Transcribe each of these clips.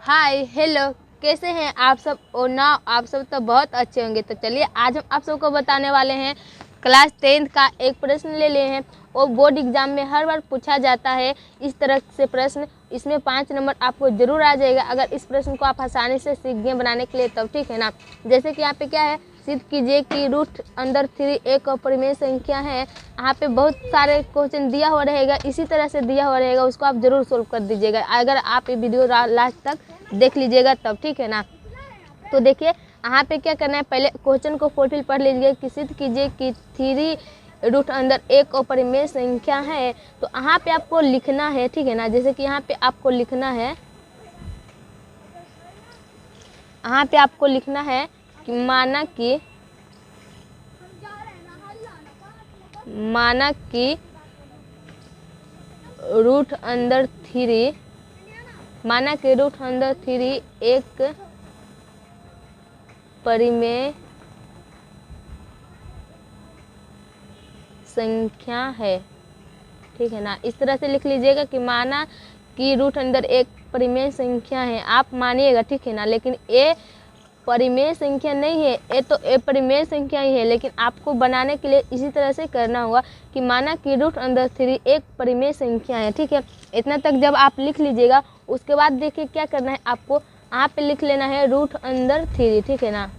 Hi hello, कैसे हैं आप सब। और ना आप सब तो बहुत अच्छे होंगे। तो चलिए आज हम आप सबको बताने वाले हैं क्लास 10th का एक प्रश्न ले लिए हैं। वो बोर्ड एग्जाम में हर बार पूछा जाता है इस तरह से प्रश्न। इसमें 5 नंबर आपको जरूर आ जाएगा अगर इस प्रश्न को आप आसानी से सीख गए बनाने के लिए, तब ठीक है ना। जैसे कि यहाँ पे क्या है, सिद्ध कीजिए कि रूट अंडर 3 एक अपरिमेय संख्या है। यहाँ पे बहुत सारे क्वेश्चन दिया हुआ रहेगा, इसी तरह से दिया हुआ रहेगा, उसको आप जरूर सोल्व कर दीजिएगा अगर आप ये वीडियो लास्ट तक देख लीजिएगा तब, ठीक है ना। तो देखिए यहाँ पे क्या करना है, पहले क्वेश्चन को फुलफिल पढ़ लीजिए कि सिद्ध कीजिए कि 3 रूट अंदर एक अपरिमेय संख्या है। तो यहाँ पे आपको लिखना है, ठीक है ना। जैसे कि यहाँ पे आपको लिखना है, यहाँ पे आपको लिखना है कि माना कि रूट अंदर 3 एक परिमेय संख्या है, ठीक है ना। इस तरह से लिख लीजिएगा कि माना कि रूट अंदर एक परिमेय संख्या है। आप मानिएगा, ठीक है ना, लेकिन ये परिमेय संख्या नहीं है, ये तो अपरिमेय संख्या ही है। लेकिन आपको बनाने के लिए इसी तरह से करना होगा कि माना कि रूट अंदर 3 एक परिमेय संख्या है, ठीक है। इतना तक जब आप लिख लीजिएगा, उसके बाद देखिए क्या करना है, आपको यहाँ पे लिख लेना है रूट अंदर 3, ठीक है ना।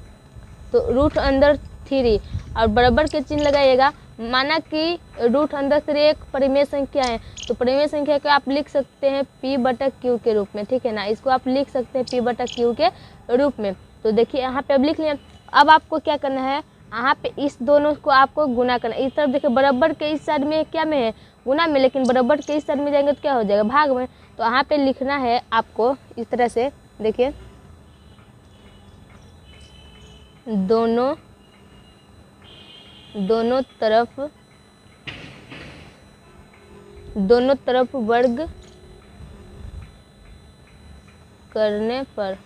तो रूट अंदर 3 और बराबर के चिन्ह लगाइएगा। माना कि रूट अंदर 3 एक परिमेय संख्या है, तो परिमेय संख्या को आप लिख सकते हैं P/Q के रूप में, ठीक है ना। इसको आप लिख सकते हैं P/Q के रूप में। तो देखिए यहाँ पे अब लिख लिया। अब आपको क्या करना है, यहाँ पे इस दोनों को आपको गुना करना है। इस तरफ देखिए बराबर के इस साइड में क्या में है, गुना में, लेकिन बराबर के इस साइड में जाएंगे तो क्या हो जाएगा, भाग में। तो यहाँ पे लिखना है आपको इस तरह से, देखिए दोनों तरफ वर्ग करने पर,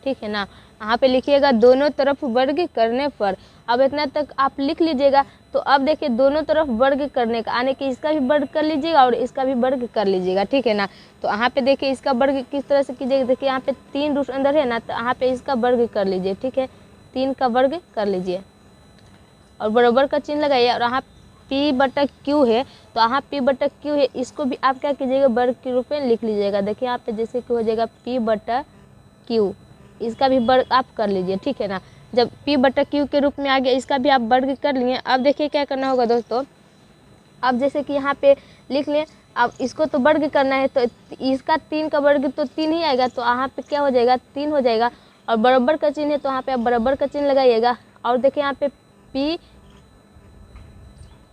ठीक है ना। यहाँ पे लिखिएगा दोनों तरफ वर्ग करने पर। अब इतना तक आप लिख लीजिएगा। तो अब देखिए दोनों तरफ वर्ग करने का आने कि इसका भी वर्ग कर लीजिएगा और इसका भी वर्ग कर लीजिएगा, ठीक है ना। तो यहाँ पे देखिए इसका वर्ग किस तरह से कीजिएगा, देखिए यहाँ पे 3 रूट अंदर है ना, तो यहाँ पे इसका वर्ग कर लीजिए, ठीक है। 3 का वर्ग कर लीजिए और बराबर का चिन्ह लगाइए। और यहाँ P/Q है, तो यहाँ P/Q है, इसको भी आप क्या कीजिएगा, वर्ग के रूप में लिख लीजिएगा। देखिए यहाँ पे जैसे कि हो जाएगा P/Q, इसका भी वर्ग आप कर लीजिए, ठीक है ना। जब P/Q के रूप में आ गया, इसका भी आप वर्ग कर लिए। अब देखिए क्या करना होगा दोस्तों, अब जैसे कि यहाँ पे लिख लें, अब इसको तो वर्ग करना है, तो इसका 3 का वर्ग तो 3 ही आएगा, तो यहाँ पे क्या हो जाएगा, 3 हो जाएगा। और बराबर का चिन्ह है, तो यहाँ पे आप बराबर का चिन्ह लगाइएगा। और देखिए यहाँ पे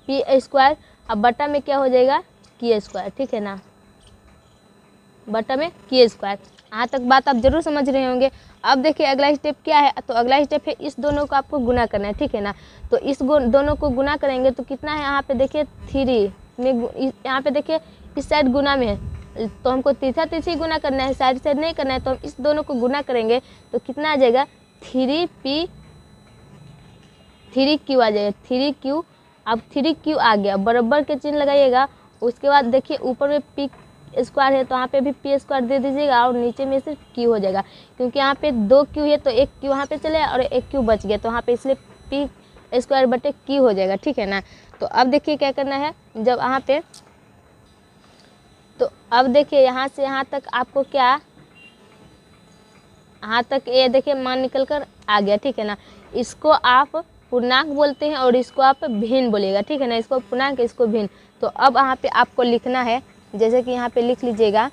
P² अब बटा में क्या हो जाएगा, Q², ठीक है ना, बटा में Q²। यहाँ तक बात आप जरूर समझ रहे होंगे। अब देखिए अगला स्टेप क्या है, तो अगला स्टेप है इस दोनों को आपको गुना करना है, ठीक है ना। तो इस दोनों को गुना करेंगे तो कितना है, यहाँ पे देखिए 3 में, यहाँ पे देखिए इस साइड गुना में है, तो हमको तीसरा तीसरी गुना करना है, साइड साइड नहीं करना है। तो हम इस दोनों को गुना करेंगे तो कितना आ जाएगा, 3Q आ जाएगा, 3Q। अब 3Q आ गया, बराबर के चिन्ह लगाइएगा। उसके बाद देखिए ऊपर में P² है, तो यहाँ पे भी P² दे दीजिएगा और नीचे में सिर्फ Q हो जाएगा, क्योंकि यहाँ पे 2 Q है, तो 1 Q यहाँ पे चले और 1 Q बच गया, तो यहाँ पे इसलिए P² हो जाएगा, ठीक है ना। तो अब देखिए क्या करना है, जब यहाँ पे, तो अब देखिए यहाँ से यहाँ तक आपको क्या, यहाँ तक ये देखिए मान निकल कर आ गया, ठीक है ना। इसको आप पूर्णांक बोलते हैं और इसको आप भिन्न बोलिएगा, ठीक है ना। इसको पूर्णांक, इसको भिन्न। तो अब यहाँ पे आपको लिखना है, जैसे कि यहाँ पे लिख लीजिएगा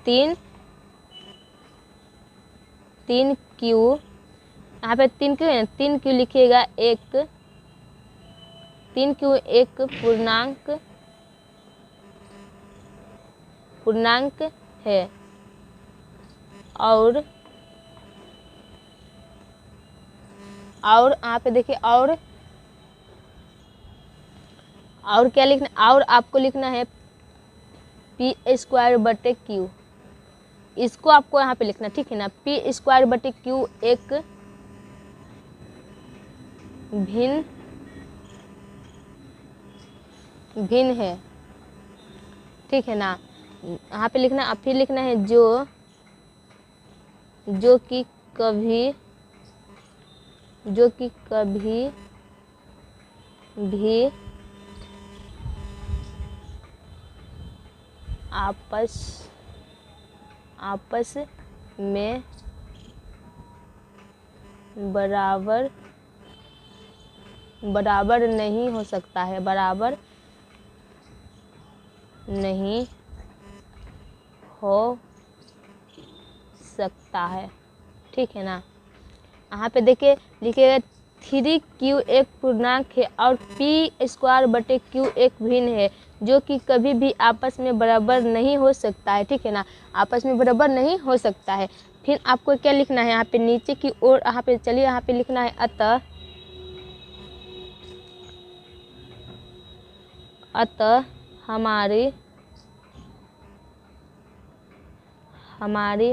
3Q, यहाँ पे 3Q है, 3Q लिखिएगा, 3Q एक पूर्णांक है। और यहाँ पे देखिए और क्या लिखना, और आपको लिखना है P²/Q, इसको आपको यहाँ पे लिखना, ठीक है ना। P²/Q एक भिन्न है, ठीक है ना। यहाँ पे लिखना, अब फिर लिखना है जो कि कभी भी आपस में बराबर नहीं हो सकता है, बराबर नहीं हो सकता है। ठीक है ना। यहाँ पे देखिए लिखिएगा 3q एक पूर्णांक है और p²/q एक भिन्न है जो कि कभी भी आपस में बराबर नहीं हो सकता है। ठीक है ना, आपस में बराबर नहीं हो सकता है। फिर आपको क्या लिखना है, यहाँ पे नीचे की ओर यहाँ पे चलिए, यहाँ पे लिखना है अतः हमारी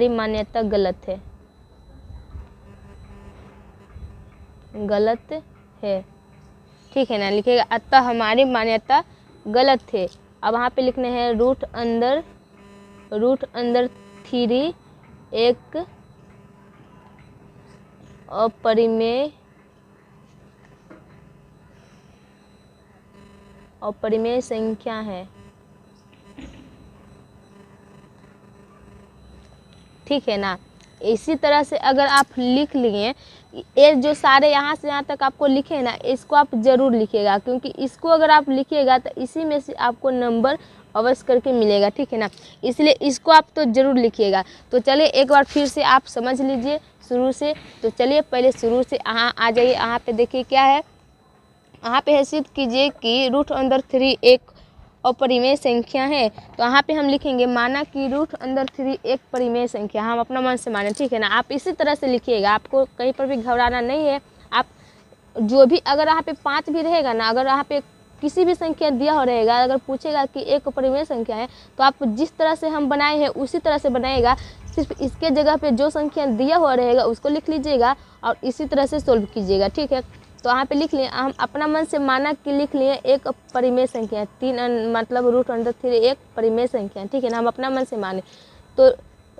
मान्यता गलत है। ठीक है ना, लिखिएगा अतः हमारी मान्यता गलत है। अब वहाँ पे लिखने हैं रूट अंदर 3 एक अपरिमेय संख्या है। ठीक है ना। इसी तरह से अगर आप लिख लिए, ये जो सारे यहाँ से यहाँ तक आपको लिखे ना, इसको आप ज़रूर लिखिएगा, क्योंकि इसको अगर आप लिखिएगा तो इसी में से आपको नंबर अवश्य करके मिलेगा। ठीक है ना, इसलिए इसको आप तो ज़रूर लिखिएगा। तो चलिए एक बार फिर से आप समझ लीजिए शुरू से। तो चलिए पहले शुरू से यहाँ आ जाइए। यहाँ पे देखिए क्या है, यहाँ पे सिद्ध कीजिए कि रूट अंदर 3 एक अपरिमेय संख्या है। तो यहाँ पे हम लिखेंगे माना कि रूट अंदर 3 एक परिमेय संख्या, हम अपना मन से माने। ठीक है ना, आप इसी तरह से लिखिएगा, आपको कहीं पर भी घबराना नहीं है। आप जो भी अगर यहाँ पे 5 भी रहेगा ना, अगर यहाँ पे किसी भी संख्या दिया हो रहेगा, अगर पूछेगा कि एक अपरिमेय संख्या है, तो आप जिस तरह से हम बनाए हैं उसी तरह से बनाएगा। सिर्फ इसके जगह पे जो संख्या दिया हुआ रहेगा उसको लिख लीजिएगा और इसी तरह से सोल्व कीजिएगा। ठीक है, तो यहाँ पे लिख लिए, हम अपना मन से माना कि लिख लिए एक परिमेय संख्या है। 3 मतलब रूट अंदर 3 एक परिमेय संख्या है। ठीक है ना, हम अपना मन से माने तो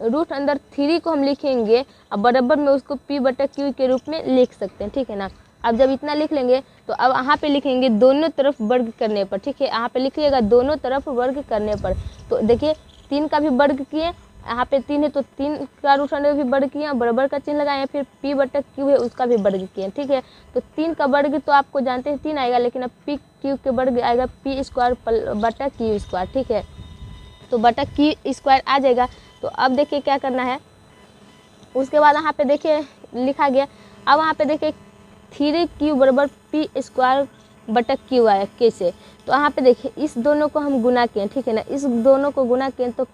रूट अंदर 3 को हम लिखेंगे और बराबर में उसको p/q के रूप में लिख सकते हैं। ठीक है ना, अब जब इतना लिख लेंगे तो अब यहाँ पे लिखेंगे दोनों तरफ वर्ग करने पर। ठीक है, यहाँ पे लिखिएगा दोनों तरफ वर्ग करने पर। तो देखिए 3 का भी वर्ग किए, यहाँ पे 3 है तो 3 का रूट अंडर भी वर्ग किया, बराबर का चिन्ह लगाए, फिर p/q है उसका भी वर्ग किए। ठीक है, तो 3 का वर्ग तो आपको जानते हैं 3 आएगा, लेकिन अब p/q के वर्ग आएगा p²/q²। ठीक है, तो /q² आ जाएगा। तो अब देखिए क्या करना है, उसके बाद यहाँ पे देखिए लिखा गया। अब वहाँ पे देखिए 3q = p²/q आया कैसे, तो यहाँ पे देखिए इस दोनों को हम गुना किए। ठीक है ना, इस दोनों को गुना किए तो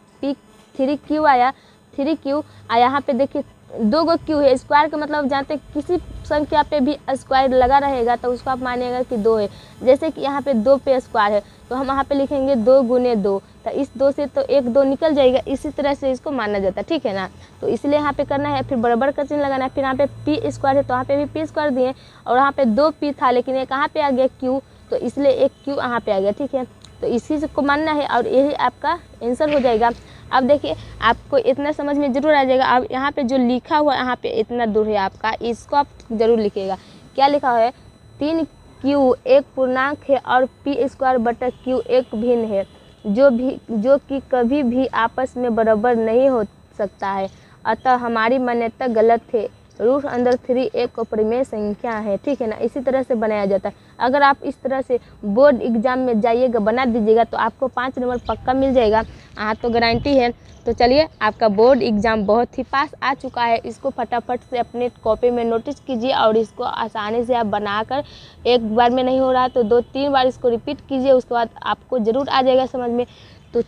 3q आया, 3q और यहाँ पे देखिए 2 गो q है। स्क्वायर का मतलब जानते हैं, किसी संख्या पे भी स्क्वायर लगा रहेगा तो उसको आप मानिएगा कि 2 है। जैसे कि यहाँ पे 2 पे स्क्वायर है तो हम यहाँ पे लिखेंगे 2 × 2, तो इस 2 से तो 1 2 निकल जाएगा। इसी तरह से इसको माना जाता है। ठीक है ना, तो इसलिए यहाँ पे करना है, फिर बराबर का चिन्ह लगाना है। फिर यहाँ पे p² है तो यहाँ पे भी p² दिए, और यहाँ पे 2 p था लेकिन ये कहाँ पे आ गया q, तो इसलिए एक q यहाँ पे आ गया। ठीक है, तो इसी को मानना है और यही आपका आंसर हो जाएगा। अब देखिए आपको इतना समझ में ज़रूर आ जाएगा। अब यहाँ पे जो लिखा हुआ यहाँ पे इतना दूर है आपका, इसको आप ज़रूर लिखिएगा। क्या लिखा हुआ है, 3q एक पूर्णांक है और p²/q एक भिन्न है जो कि कभी भी आपस में बराबर नहीं हो सकता है। अतः हमारी मान्यता गलत है। रूट अंदर 3 एक अपरिमेय संख्या है। ठीक है ना, इसी तरह से बनाया जाता है। अगर आप इस तरह से बोर्ड एग्जाम में जाइएगा, बना दीजिएगा तो आपको 5 नंबर पक्का मिल जाएगा, तो गारंटी है। तो चलिए आपका बोर्ड एग्ज़ाम बहुत ही पास आ चुका है। इसको फटाफट से अपने कॉपी में नोटिस कीजिए और इसको आसानी से आप बनाकर, एक बार में नहीं हो रहा तो 2-3 बार इसको रिपीट कीजिए, उसके बाद आपको ज़रूर आ जाएगा समझ में। तो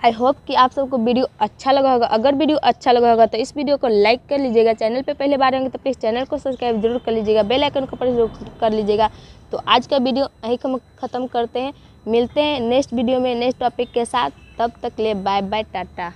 आई होप कि आप सबको वीडियो अच्छा लगा होगा। अगर वीडियो अच्छा लगा होगा तो इस वीडियो को लाइक कर लीजिएगा। चैनल पे पहले बार आएंगे तो प्लीज़ चैनल को सब्सक्राइब जरूर कर लीजिएगा, बेल आइकन को प्रेस कर लीजिएगा। तो आज का वीडियो यहीं हम ख़त्म करते हैं, मिलते हैं नेक्स्ट वीडियो में नेक्स्ट टॉपिक के साथ। तब तक ले बाय बाय, टाटा।